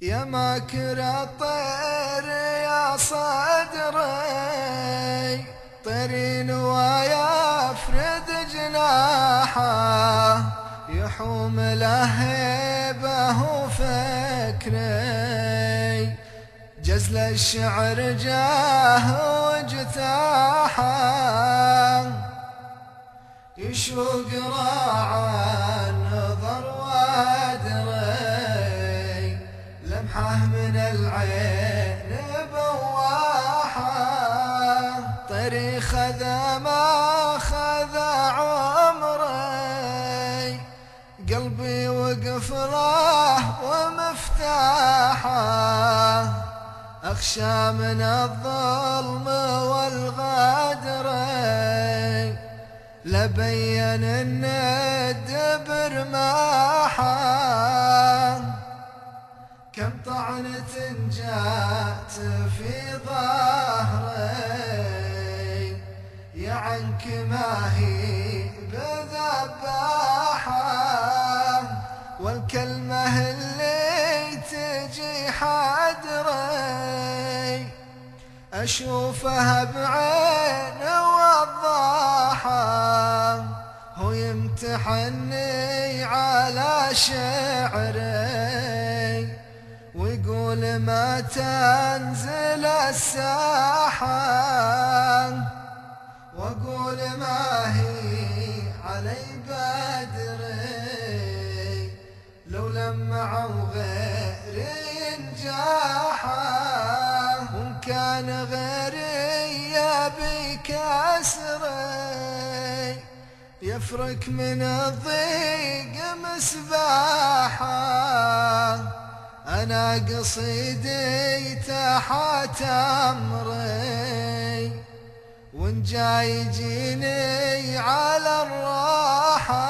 يا ماكر الطير يا صدري، طيرين ويفرد جناحه، يحوم لهيبه وفكري، جزل الشعر جاه واجتاحه، يشوق راعى النظر وادري، لمحه من العين بواحه، طيري خذا ما خذا عمري، قلبي وقف له ومفتاحه، أخشى من الظلم والغدر، لبين ان الدبر ماحه، كم طعنة جات في ظهري، يا عنك ما هي بذباحه، والكلمة اللي تجي حدري، أشوفها بعين وضاحة، هو يمتحني على شعري، ويقول ما تنزل الساحة، وأقول ما هي علي بدري، لو لمعوا غيري نجاحه، كان غيري يبي كسري، يفرك من الضيق مسباحه، أنا قصيدي تحت أمري، وإن جاي يجيني على الراحة،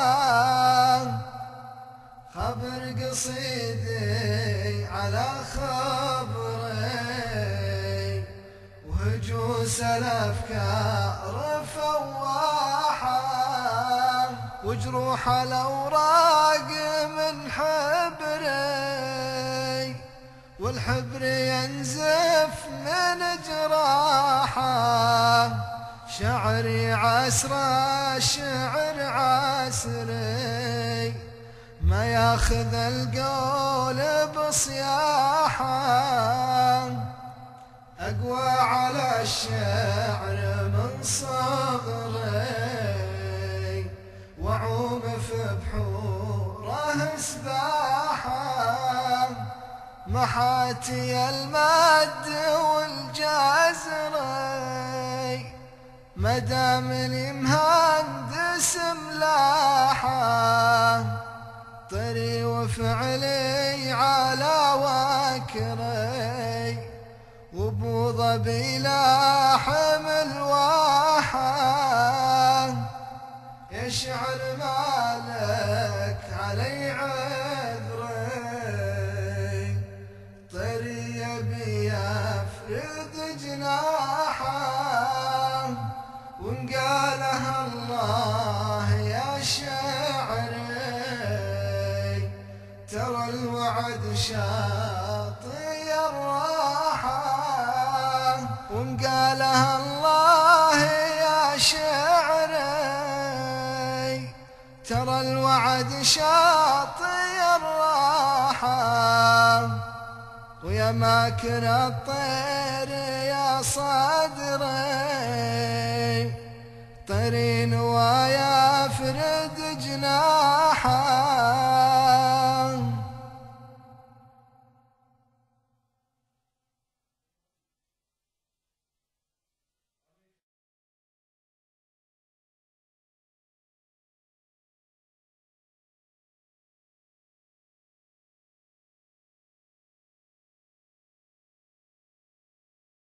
خبر قصيدي على خبري، وهجوس الأفكار فواحة، وجروح الأوراق من حبري، والحبر ينزف من جراحه، شعري عسر الشعر عسري، ما ياخذ القول بصياحه، أقوى على الشعر من صغري، وأعوم في بحوره سباحه، محاتي المد والجزري، مدامني مهندس ملاحه، طري وفعلي على وكري، وابو ظبي لاحم الواحه، يا شعر مالك علي عذري، طري يبي يفرد جناحه، وان قالها الله يا شعري، ترى الوعد شاطي الراحه، وان قالها الله يا شعري، ترى الوعد شاطي الراحه، ويا ماكر الطير يا صدري، طيرين ويفرد جناحه.